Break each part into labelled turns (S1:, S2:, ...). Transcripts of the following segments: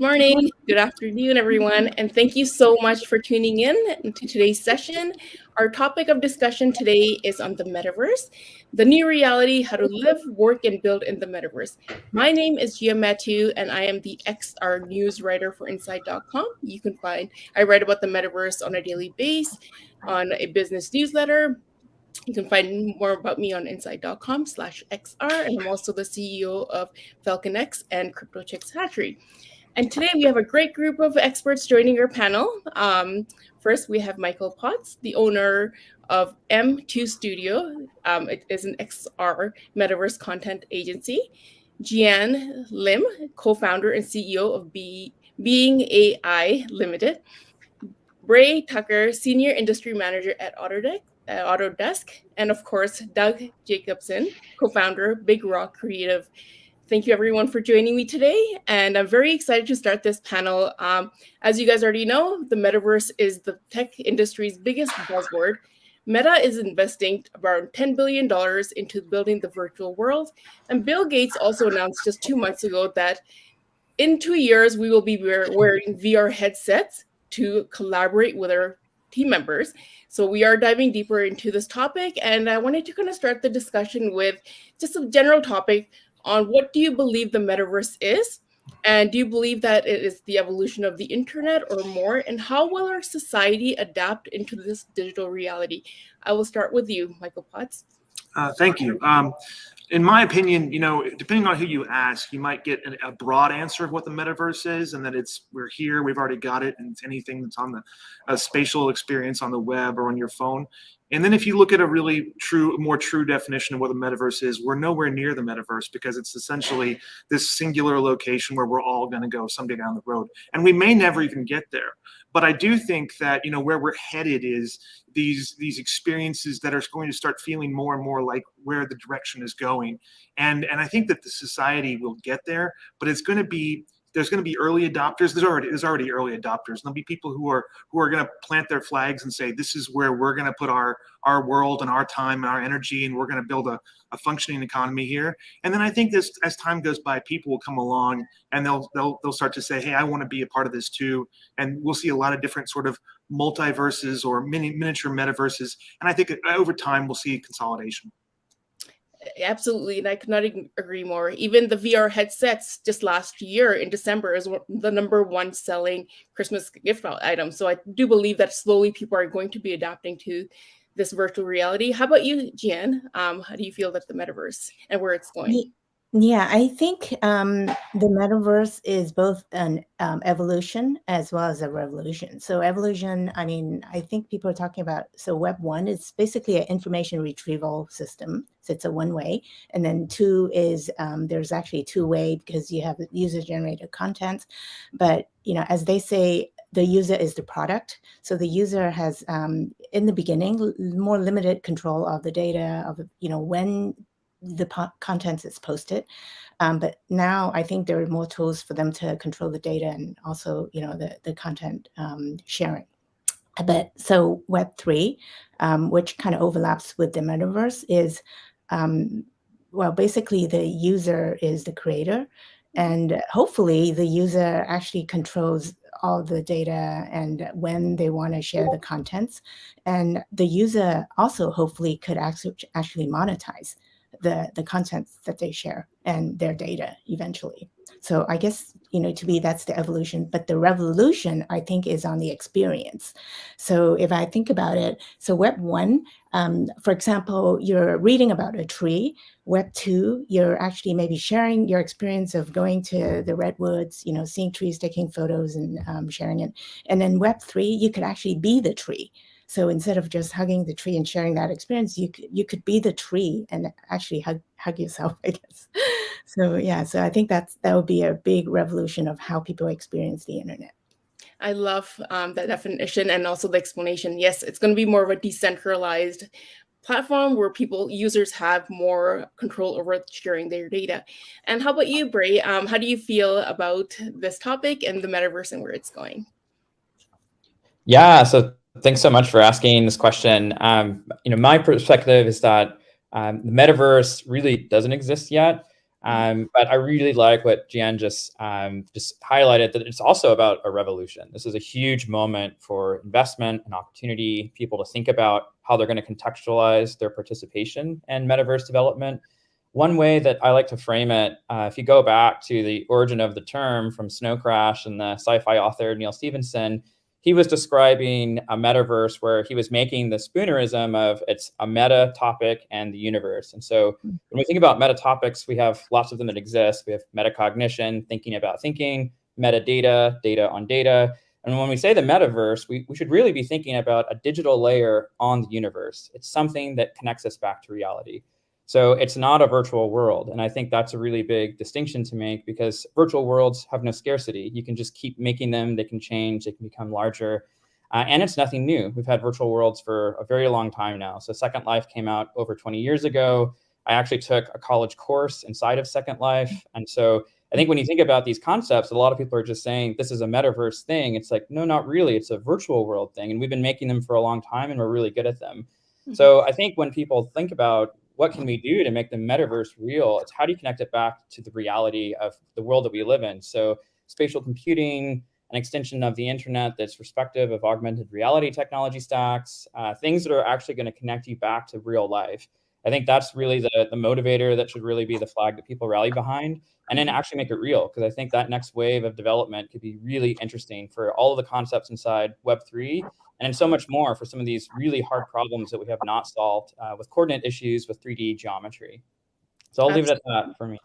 S1: morning, good afternoon, everyone, and thank you so much for tuning in to today's session. Our topic of discussion today is on the metaverse, the new reality, how to live, work, and build in the metaverse. My name is Gia Matthew, and I am the XR news writer for Inside.com. I write about the metaverse on a daily basis on a business newsletter. You can find more about me on inside.com/XR, and I'm also the CEO of FalconX and CryptoChicks Hatchery. And today we have a great group of experts joining our panel. First, we have Michael Potts, the owner of M2 Studio. It is an XR metaverse content agency. Jian Lim, co-founder and CEO of Being AI Limited. Bray Tucker, senior industry manager at Autodesk. And of course, Doug Jacobson, co-founder, Big Rock Creative. Thank you everyone for joining me today. And I'm very excited to start this panel. As you guys already know, the metaverse is the tech industry's biggest buzzword. Meta is investing around $10 billion into building the virtual world. And Bill Gates also announced just 2 months ago that in 2 years, we will be wearing VR headsets to collaborate with our team members. So we are diving deeper into this topic. And I wanted to kind of start the discussion with just a general topic on what do you believe the metaverse is? And do you believe that it is the evolution of the internet or more? And how will our society adapt into this digital reality? I will start with you, Michael Potts.
S2: Thank you. In my opinion, depending on who you ask, you might get a broad answer of what the metaverse is, and that we're here, we've already got it, and it's anything that's on the spatial experience on the web or on your phone. And then if you look at a really more true definition of what the metaverse is, we're nowhere near the metaverse because it's essentially this singular location where we're all going to go someday down the road. And we may never even get there. But I do think that, where we're headed is these experiences that are going to start feeling more and more like where the direction is going. And I think that the society will get there, but there's going to be early adopters. There's already early adopters. And there'll be people who are going to plant their flags and say, this is where we're going to put our world and our time and our energy, and we're going to build a functioning economy here. And then I think this, as time goes by, people will come along and they'll start to say, hey, I want to be a part of this too. And we'll see a lot of different sort of multiverses or miniature metaverses. And I think over time we'll see consolidation.
S1: Absolutely, and I could not agree more. Even the VR headsets just last year in December is the #1 selling Christmas gift item. So I do believe that slowly people are going to be adapting to this virtual reality. How about you, Jian? How do you feel that the metaverse and where it's going?
S3: Yeah, I think the metaverse is both an evolution as well as a revolution. So evolution, I think people are talking about, so Web 1 is basically an information retrieval system. So it's a one-way. And then 2 is, there's actually two-way because you have user-generated content. But, as they say, the user is the product. So the user has, in the beginning, more limited control of the data of, when the content is posted. But now I think there are more tools for them to control the data and also, the content sharing. But so Web3, which kind of overlaps with the metaverse, is, basically the user is the creator. And hopefully the user actually controls all the data and when they want to share the contents. And the user also hopefully could actually monetize the content that they share and their data eventually. So I guess, to me, that's the evolution. But the revolution, I think, is on the experience. So if I think about it, so Web 1, for example, you're reading about a tree. Web 2, you're actually maybe sharing your experience of going to the redwoods, seeing trees, taking photos and sharing it. And then Web 3, you could actually be the tree. So instead of just hugging the tree and sharing that experience, you could be the tree and actually hug yourself, I guess. So yeah, so I think that would be a big revolution of how people experience the internet.
S1: I love that definition and also the explanation. Yes, it's going to be more of a decentralized platform where users have more control over sharing their data. And how about you, Bray? How do you feel about this topic and the metaverse and where it's going?
S4: Yeah, so thanks so much for asking this question. My perspective is that the metaverse really doesn't exist yet. But I really like what Jian just highlighted, that it's also about a revolution. This is a huge moment for investment and opportunity, people to think about how they're going to contextualize their participation in metaverse development. One way that I like to frame it, if you go back to the origin of the term from Snow Crash and the sci-fi author Neil Stephenson, he was describing a metaverse where he was making the spoonerism of it's a meta topic and the universe. And so when we think about meta topics, we have lots of them that exist. We have metacognition, thinking about thinking, metadata, data on data. And when we say the metaverse, we should really be thinking about a digital layer on the universe. It's something that connects us back to reality. So it's not a virtual world. And I think that's a really big distinction to make, because virtual worlds have no scarcity. You can just keep making them. They can change. They can become larger. And it's nothing new. We've had virtual worlds for a very long time now. So Second Life came out over 20 years ago. I actually took a college course inside of Second Life. And so I think when you think about these concepts, a lot of people are just saying this is a metaverse thing. It's like, no, not really. It's a virtual world thing. And we've been making them for a long time, and we're really good at them. So I think when people think about what can we do to make the metaverse real, it's how do you connect it back to the reality of the world that we live in? So spatial computing, an extension of the internet that's respective of augmented reality technology stacks, things that are actually going to connect you back to real life. I think that's really the motivator that should really be the flag that people rally behind, and then actually make it real. Because I think that next wave of development could be really interesting for all of the concepts inside Web3, and so much more for some of these really hard problems that we have not solved with coordinate issues with 3D geometry. So I'll leave it at that for me.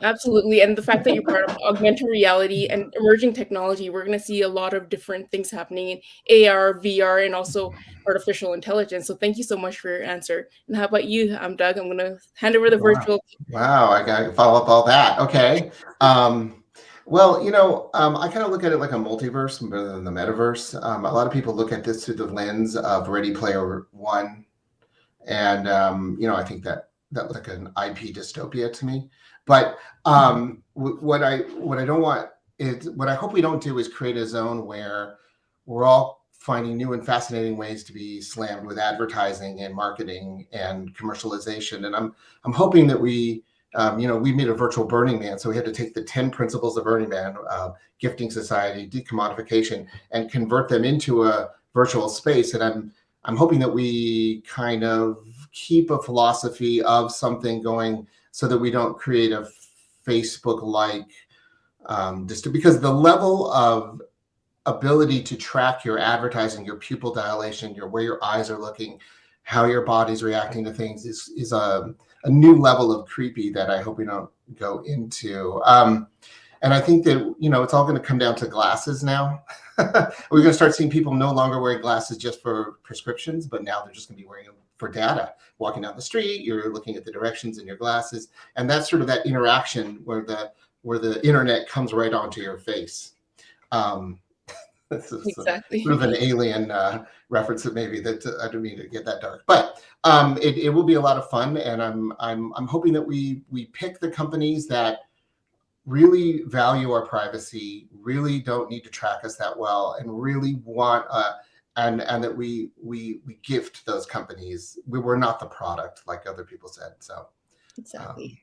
S1: Absolutely. And the fact that you brought up augmented reality and emerging technology, we're going to see a lot of different things happening in AR, VR, and also artificial intelligence. So thank you so much for your answer. And how about you, Doug? I'm going to hand over the virtual.
S5: Wow, I got to follow up all that. Okay. Well, I kind of look at it like a multiverse rather than the metaverse. A lot of people look at this through the lens of Ready Player One. And, I think that looks like an IP dystopia to me. But what I don't want is, what I hope we don't do is create a zone where we're all finding new and fascinating ways to be slammed with advertising and marketing and commercialization. And I'm hoping that we made a virtual Burning Man, so we had to take the 10 principles of Burning Man, gifting society, decommodification, and convert them into a virtual space. And I'm hoping that we kind of keep a philosophy of something going, so that we don't create a Facebook-like because the level of ability to track your advertising, your pupil dilation, where your eyes are looking, how your body's reacting to things is a new level of creepy that I hope we don't go into. And I think that, it's all going to come down to glasses now. We're going to start seeing people no longer wearing glasses just for prescriptions, but now they're just going to be wearing them for data. Walking down the street, you're looking at the directions in your glasses. And that's sort of that interaction where the internet comes right onto your face. This is
S1: Exactly.
S5: sort of an alien reference that I don't mean to get that dark, but it will be a lot of fun, and I'm hoping that we pick the companies that really value our privacy, really don't need to track us that well, and really want and that we gift those companies. We're not the product, like other people said. So
S1: exactly.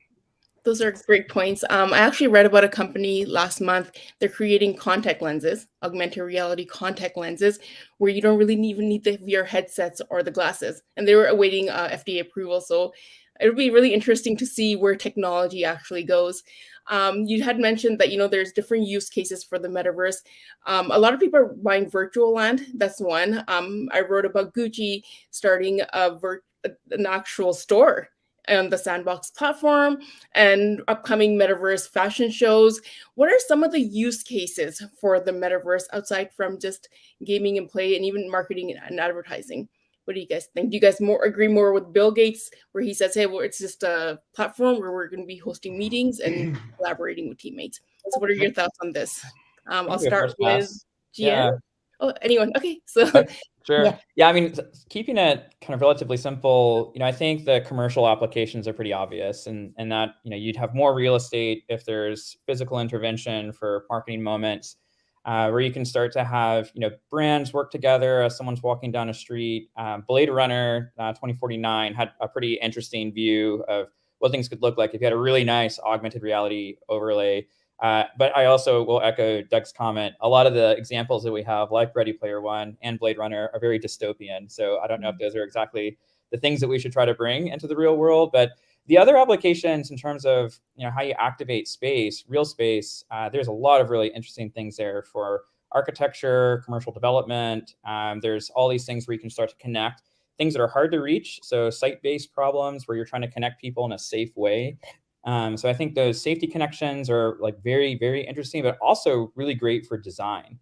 S1: Those are great points. I actually read about a company last month. They're creating contact lenses, augmented reality contact lenses, where you don't really even need the VR headsets or the glasses. And they were awaiting FDA approval. So it'll be really interesting to see where technology actually goes. You had mentioned that, there's different use cases for the metaverse. A lot of people are buying virtual land. That's one. I wrote about Gucci starting an actual store on the Sandbox platform, and upcoming metaverse fashion shows. What are some of the use cases for the metaverse outside from just gaming and play, and even marketing and advertising? What do you guys think? Do you guys agree more with Bill Gates, where he says, hey, well, it's just a platform where we're going to be hosting meetings and collaborating with teammates? So what are your thoughts on this? I'll start with Jian.
S4: Yeah.
S1: Oh, anyone? Okay, so
S4: sure. Yeah, I mean, keeping it kind of relatively simple, I think the commercial applications are pretty obvious, and that, you'd have more real estate if there's physical intervention for marketing moments, where you can start to have, brands work together as someone's walking down a street. Blade Runner 2049 had a pretty interesting view of what things could look like if you had a really nice augmented reality overlay. But I also will echo Doug's comment. A lot of the examples that we have, like Ready Player One and Blade Runner, are very dystopian. So I don't know if those are exactly the things that we should try to bring into the real world. But the other applications in terms of how you activate space, real space, there's a lot of really interesting things there for architecture, commercial development. There's all these things where you can start to connect things that are hard to reach. So site-based problems where you're trying to connect people in a safe way. So I think those safety connections are like very, very interesting, but also really great for design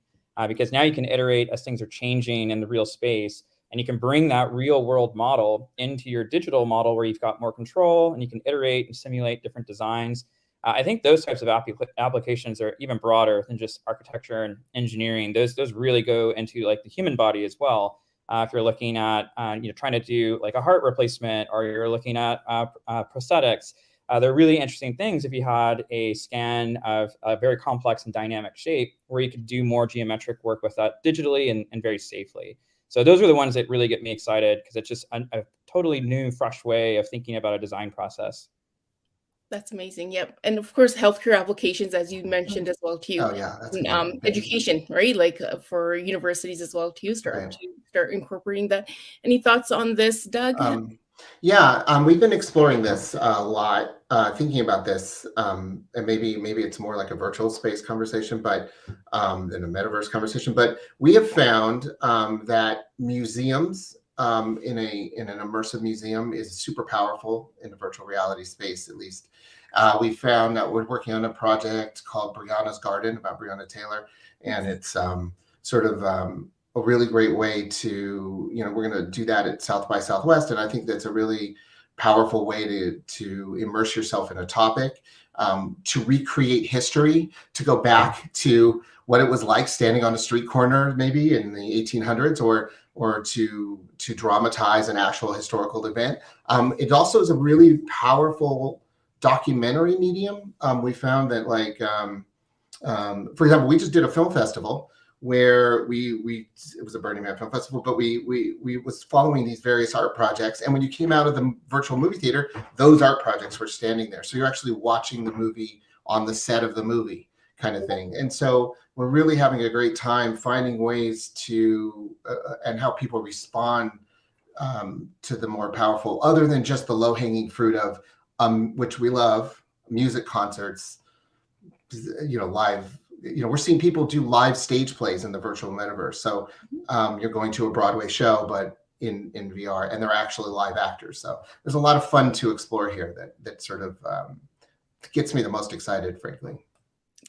S4: because now you can iterate as things are changing in the real space, and you can bring that real world model into your digital model where you've got more control and you can iterate and simulate different designs. I think those types of applications are even broader than just architecture and engineering. Those really go into like the human body as well. If you're looking at trying to do like a heart replacement, or you're looking at prosthetics. They're really interesting things if you had a scan of a very complex and dynamic shape where you could do more geometric work with that digitally and very safely. So those are the ones that really get me excited because it's just a totally new, fresh way of thinking about a design process.
S1: That's amazing. Yep. And of course, healthcare applications, as you mentioned as well, too.
S5: Oh yeah, that's a great thing.
S1: Education, right? Like for universities as well, too, start incorporating that. Any thoughts on this, Doug?
S5: We've been exploring this a lot, thinking about this, and maybe it's more like a virtual space conversation, but than a metaverse conversation. But we have found that museums in an immersive museum is super powerful in a virtual reality space, at least. We found that we're working on a project called Brianna's Garden about Breonna Taylor, and it's sort of a really great way to, we're going to do that at South by Southwest. And I think that's a really powerful way to immerse yourself in a topic, to recreate history, to go back to what it was like standing on a street corner, maybe in the 1800s, or to dramatize an actual historical event. It also is a really powerful documentary medium. We found that, like, for example, we just did a film festival where it was a Burning Man Film Festival, but we was following these various art projects. And when you came out of the virtual movie theater, those art projects were standing there. So you're actually watching the movie on the set of the movie, kind of thing. And so we're really having a great time finding ways to, and how people respond to the more powerful, other than just the low-hanging fruit of, which we love, music concerts, live. We're seeing people do live stage plays in the virtual metaverse. So you're going to a Broadway show, but in VR, and they're actually live actors. So there's a lot of fun to explore here that sort of gets me the most excited, frankly.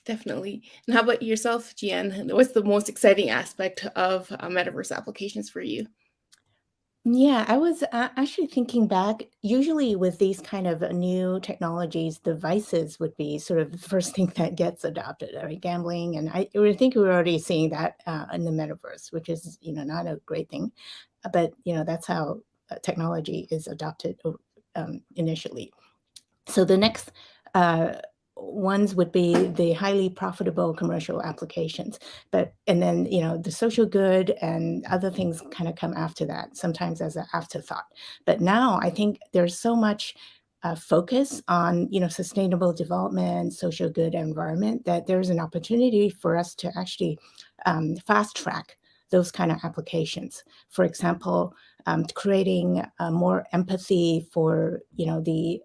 S1: Definitely. And how about yourself, Jian? What's the most exciting aspect of metaverse applications for you?
S3: Yeah, I was actually thinking back. Usually, with these kind of new technologies, devices would be sort of the first thing that gets adopted, right? Gambling, and I would think we're already seeing that in the metaverse, which is not a great thing, but that's how technology is adopted initially. So the next ones would be the highly profitable commercial applications, and then the social good and other things kind of come after that, sometimes as an afterthought. But now I think there's so much focus on sustainable development, social good environment, that there's an opportunity for us to actually fast track those kind of applications. For example, creating more empathy for the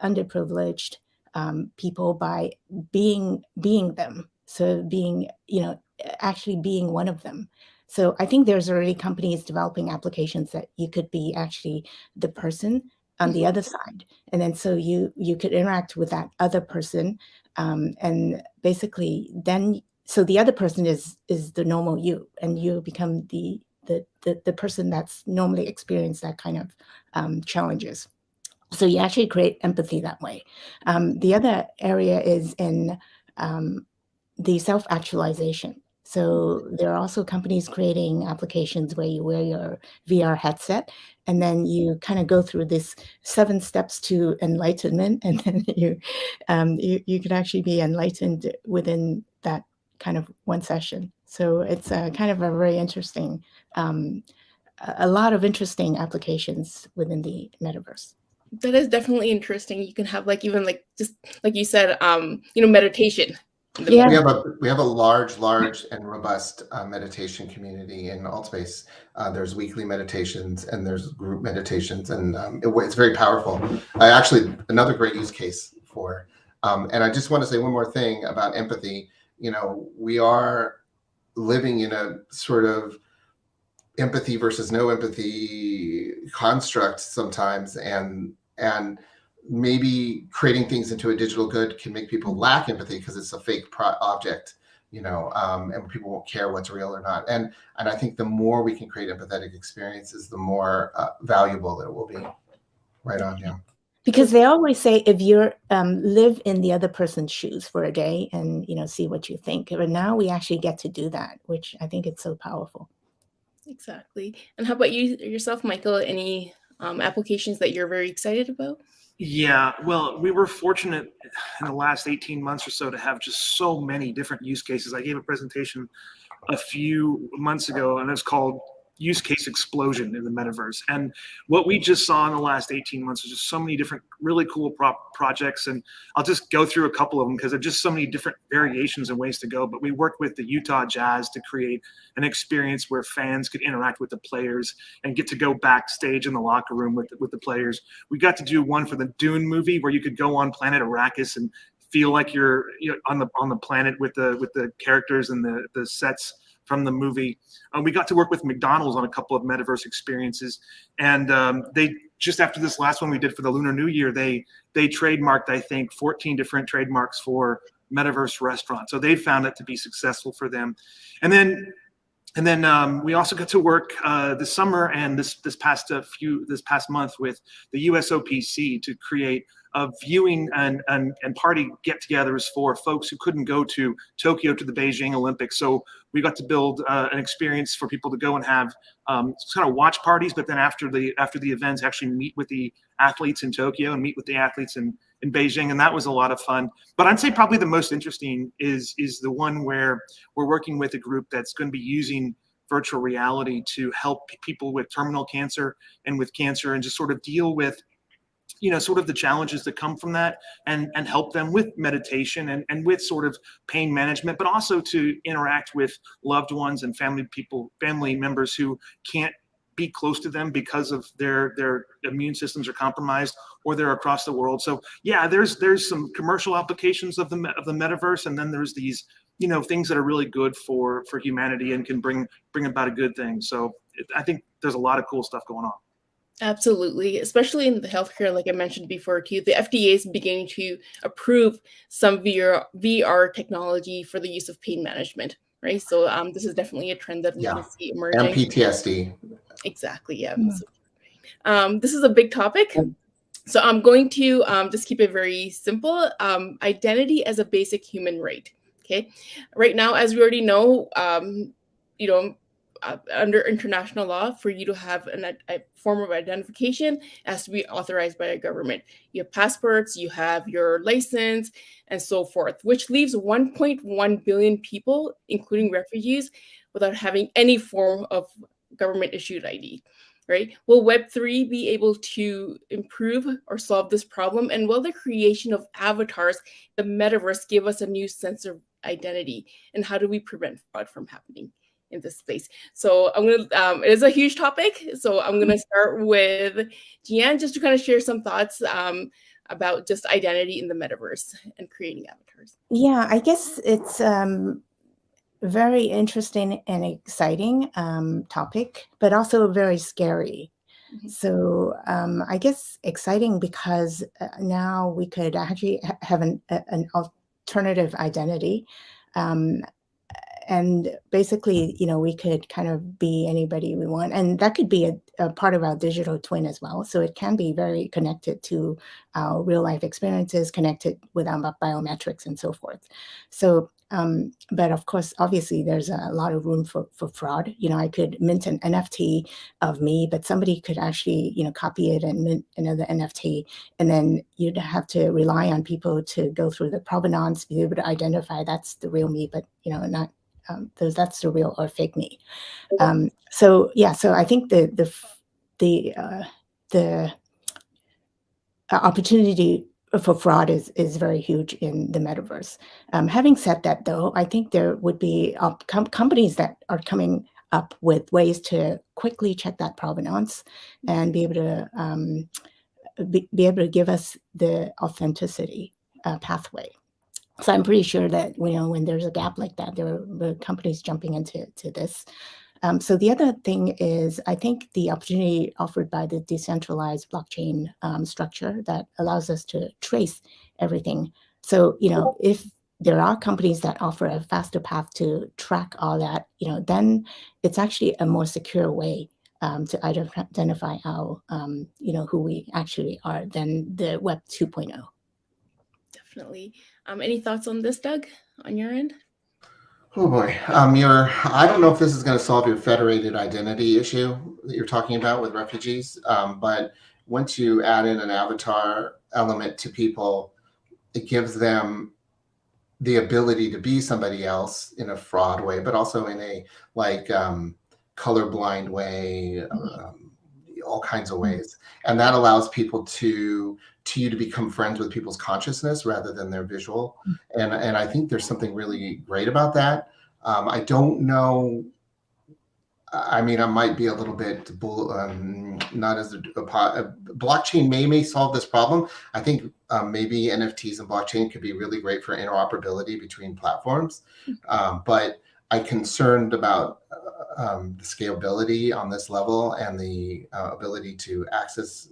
S3: underprivileged people by being them. So being, actually being one of them. So I think there's already companies developing applications that you could be actually the person on the other side. And then so you could interact with that other person. And basically then, so the other person is the normal you, and you become the person that's normally experienced that kind of challenges. So you actually create empathy that way. The other area is in the self-actualization. So there are also companies creating applications where you wear your VR headset, and then you kind of go through this 7 steps to enlightenment, and then you could actually be enlightened within that kind of one session. So it's kind of a very interesting, a lot of interesting applications within the metaverse.
S1: That is definitely interesting. You can have like even like just like you said, meditation.
S3: Yeah.
S5: We have a large and robust meditation community in Altspace. There's weekly meditations and there's group meditations, and it's very powerful. Actually, another great use case for. And I just want to say one more thing about empathy. We are living in a sort of empathy versus no empathy construct sometimes, and maybe creating things into a digital good can make people lack empathy because it's a fake object, and people won't care what's real or not. And I think the more we can create empathetic experiences, the more valuable it will be. Right on, yeah.
S3: Because they always say if you live in the other person's shoes for a day and see what you think. But now we actually get to do that, which I think it's so powerful.
S1: Exactly. And how about you yourself, Michael? Any applications that you're very excited about?
S2: Yeah, well, we were fortunate in the last 18 months or so to have just so many different use cases. I gave a presentation a few months ago, and it's called Use Case Explosion in the Metaverse. And what we just saw in the last 18 months was just so many different really cool projects. And I'll just go through a couple of them because there are just so many different variations and ways to go. But we worked with the Utah Jazz to create an experience where fans could interact with the players and get to go backstage in the locker room with the players. We got to do one for the Dune movie where you could go on planet Arrakis and feel like you're on the planet with the characters and the sets from the movie. We got to work with McDonald's on a couple of metaverse experiences, and they just after this last one we did for the Lunar New Year, they trademarked, I think, 14 different trademarks for metaverse restaurants. So they found it to be successful for them. And then we also got to work this summer and this past month with the USOPC to create viewing and party get-togethers for folks who couldn't go to Tokyo to the Beijing Olympics. So we got to build an experience for people to go and have kind of watch parties, but then after the events, actually meet with the athletes in Tokyo and meet with the athletes in Beijing, and that was a lot of fun. But I'd say probably the most interesting is the one where we're working with a group that's going to be using virtual reality to help people with terminal cancer and with cancer, and just sort of deal with sort of the challenges that come from that, and help them with meditation and with sort of pain management, but also to interact with loved ones and family members who can't be close to them because of their immune systems are compromised or they're across the world. So yeah, there's some commercial applications of the metaverse, and then there's these things that are really good for humanity and can bring about a good thing. So I think there's a lot of cool stuff going on.
S1: Absolutely, especially in the healthcare, like I mentioned before too, the FDA is beginning to approve some VR technology for the use of pain management, right? So this is definitely a trend that we can see emerging.
S5: And PTSD.
S1: Exactly, yeah. So, this is a big topic. So I'm going to just keep it very simple. Identity as a basic human right. Okay, right now, as we already know, under international law, for you to have a form of identification, it has to be authorized by a government. You have passports, you have your license, and so forth, which leaves 1.1 billion people, including refugees, without having any form of government-issued ID. Right? Will Web3 be able to improve or solve this problem? And will the creation of avatars, the metaverse, give us a new sense of identity? And how do we prevent fraud from happening in this space? So I'm gonna, it is a huge topic. So I'm gonna start with Jian just to kind of share some thoughts about just identity in the metaverse and creating avatars.
S3: Yeah, I guess it's very interesting and exciting topic, but also very scary. So I guess exciting because now we could actually have an alternative identity. And basically, we could kind of be anybody we want. And that could be a part of our digital twin as well. So it can be very connected to our real life experiences, connected with our biometrics and so forth. So, but of course, obviously, there's a lot of room for fraud. I could mint an NFT of me, but somebody could actually, copy it and mint another NFT. And then you'd have to rely on people to go through the provenance, be able to identify that's the real me, but, not that's the real or fake me. So I think the opportunity for fraud is very huge in the metaverse. Having said that, though, I think there would be companies that are coming up with ways to quickly check that provenance and be able to give us the authenticity pathway. So I'm pretty sure that when there's a gap like that, there are companies jumping into this. So the other thing is, I think the opportunity offered by the decentralized blockchain structure that allows us to trace everything. So if there are companies that offer a faster path to track all that, then it's actually a more secure way to identify our, who we actually are than the Web 2.0.
S1: Definitely. Any thoughts on this, Doug, on your end?
S5: Oh boy, I don't know if this is going to solve your federated identity issue that you're talking about with refugees, but once you add in an avatar element to people, it gives them the ability to be somebody else in a fraud way, but also in a colorblind way, all kinds of ways, and that allows people to become friends with people's consciousness rather than their visual. And I think there's something really great about that. I don't know. I mean, I might be a little bit not as blockchain may solve this problem. I think maybe NFTs and blockchain could be really great for interoperability between platforms, but I'm concerned about the scalability on this level and the ability to access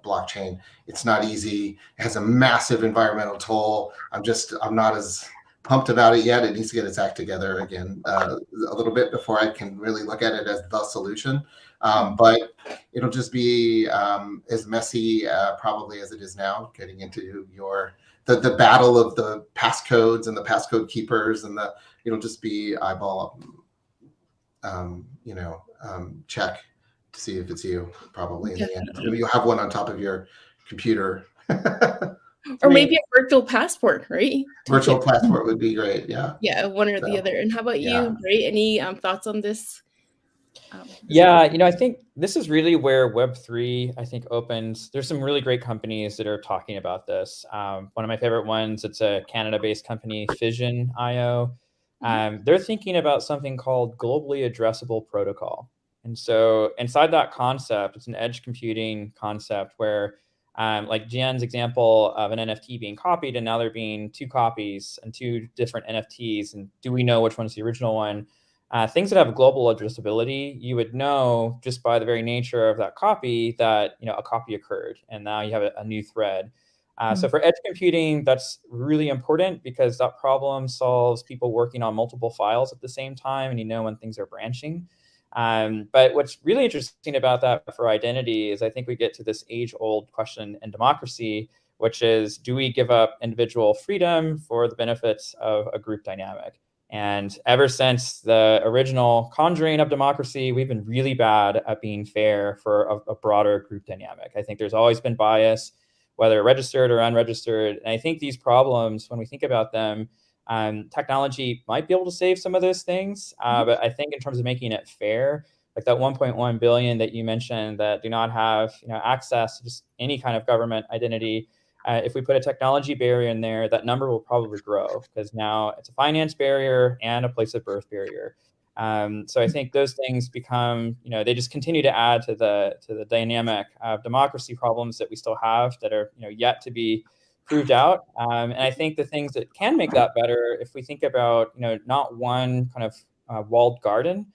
S5: blockchain. It's not easy. It has a massive environmental toll. I'm not as pumped about it yet. It needs to get its act together again a little bit before I can really look at it as the solution. But it'll just be as messy probably as it is now, getting into the battle of the passcodes and the passcode keepers, and it'll just be eyeball check to see if it's you, probably in the end. You'll have one on top of your computer.
S1: Or maybe a virtual passport, right?
S5: Virtual passport would be great. Yeah.
S1: Yeah, one or the other. And how about you, Ray? Any thoughts on this?
S4: I think this is really where Web3, I think, opens. There's some really great companies that are talking about this. One of my favorite ones, it's a Canada-based company, Fission.io. They're thinking about something called globally addressable protocol. And so inside that concept, it's an edge computing concept where like Jian's example of an NFT being copied, and now there being two copies and two different NFTs. And do we know which one's the original one? Things that have global addressability, you would know just by the very nature of that copy that a copy occurred, and now you have a new thread. So for edge computing, that's really important because that problem solves people working on multiple files at the same time, and when things are branching. But what's really interesting about that for identity is I think we get to this age-old question in democracy, which is, do we give up individual freedom for the benefits of a group dynamic? And ever since the original conjuring of democracy, we've been really bad at being fair for a broader group dynamic. I think there's always been bias, whether registered or unregistered. And I think these problems, when we think about them, technology might be able to save some of those things. But I think in terms of making it fair, like that 1.1 billion that you mentioned that do not have access to just any kind of government identity, if we put a technology barrier in there, that number will probably grow because now it's a finance barrier and a place of birth barrier. So I think those things become, they just continue to add to the dynamic of democracy problems that we still have that are yet to be proved out. And I think the things that can make that better, if we think about not one kind of walled garden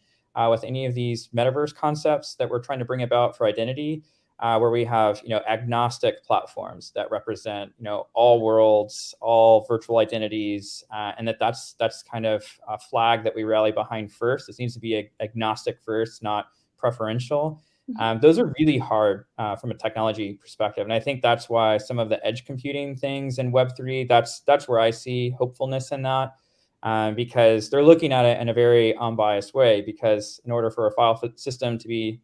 S4: with any of these metaverse concepts that we're trying to bring about for identity, where we have agnostic platforms that represent all worlds, all virtual identities, and that's kind of a flag that we rally behind first. It needs to be agnostic first, not preferential. Those are really hard from a technology perspective, and I think that's why some of the edge computing things in Web3, that's where I see hopefulness in that, because they're looking at it in a very unbiased way. Because in order for a file system to be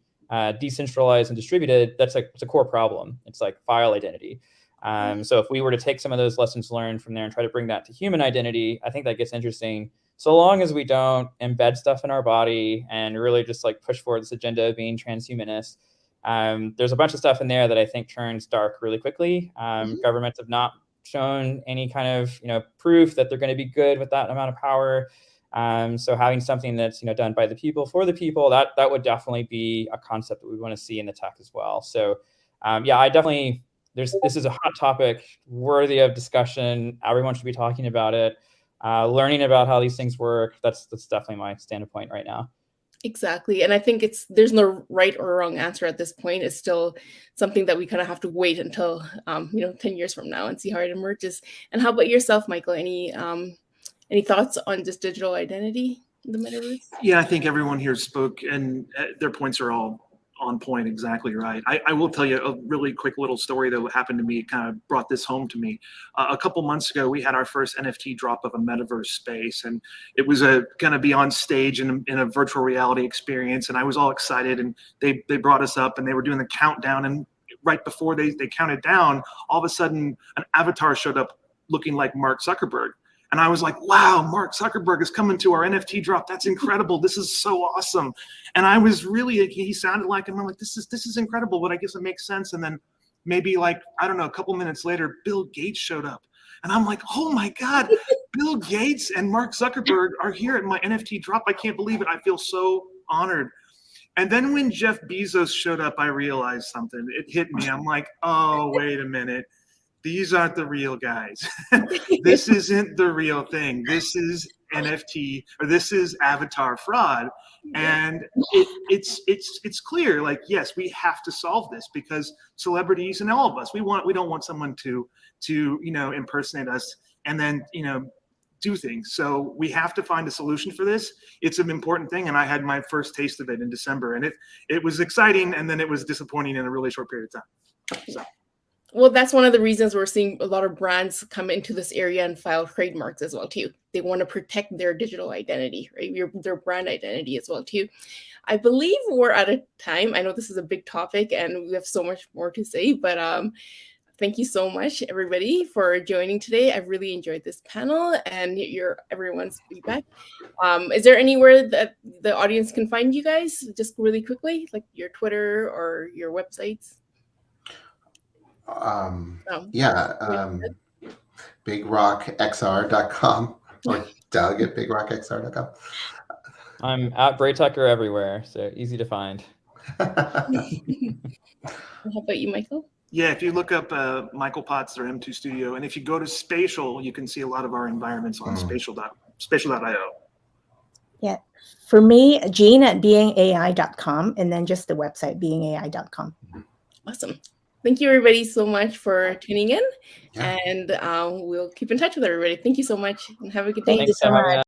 S4: decentralized and distributed, it's a core problem. It's like file identity. So if we were to take some of those lessons learned from there and try to bring that to human identity, I think that gets interesting. So long as we don't embed stuff in our body and really just push forward this agenda of being transhumanist, There's a bunch of stuff in there that I think turns dark really quickly. Governments have not shown any kind of proof that they're going to be good with that amount of power. So having something that's done by the people for the people, that would definitely be a concept that we want to see in the tech as well. So yeah, I definitely this is a hot topic worthy of discussion. Everyone should be talking about it, learning about how these things work. That's definitely my standpoint right now.
S1: Exactly. And I think there's no right or wrong answer at this point. It's still something that we kind of have to wait until 10 years from now and see how it emerges. And how about yourself, Michael? Any thoughts on just digital identity in the metaverse?
S2: Yeah, I think everyone here spoke, and their points are all on point, exactly right. I will tell you a really quick little story that happened to me, kind of brought this home to me. A couple months ago, we had our first NFT drop of a metaverse space, and it was going to be on stage in a virtual reality experience, and I was all excited, and they brought us up, and they were doing the countdown, and right before they counted down, all of a sudden, an avatar showed up looking like Mark Zuckerberg. And I was like, wow, Mark Zuckerberg is coming to our NFT drop. That's incredible. This is so awesome. And I was really, he sounded like him. I'm like, this is incredible, but I guess it makes sense. And then maybe like, I don't know, a couple minutes later, Bill Gates showed up. And I'm like, oh my God, Bill Gates and Mark Zuckerberg are here at my NFT drop. I can't believe it. I feel so honored. And then when Jeff Bezos showed up, I realized something. It hit me. I'm like, oh, wait a minute. These aren't the real guys. This isn't the real thing. This is NFT, or this is avatar fraud. And it's clear, like, yes, we have to solve this, because celebrities and all of us, we don't want someone to impersonate us and then do things. So we have to find a solution for this. It's an important thing, and I had my first taste of it in December, and it was exciting, and then it was disappointing in a really short period of time. So.
S1: Well, that's one of the reasons we're seeing a lot of brands come into this area and file trademarks as well too. They want to protect their digital identity, right? Their brand identity as well too. I believe we're out of time. I know this is a big topic and we have so much more to say, but thank you so much, everybody, for joining today. I really enjoyed this panel and everyone's feedback. Is there anywhere that the audience can find you guys, just really quickly, like your Twitter or your websites?
S5: BigRockXR.com or delegate BigRockXR.com.
S4: I'm at Braytucker everywhere, so easy to find.
S1: How about you, Michael?
S2: Yeah, if you look up Michael Potts or M2 Studio, and if you go to Spatial, you can see a lot of our environments on spatial.io.
S3: Yeah. For me, Jean at beingai.com, and then just the website, beingai.com.
S1: Awesome. Thank you, everybody, so much for tuning in. Yeah. And we'll keep in touch with everybody. Thank you so much, and have a good day.
S3: Thank you so much.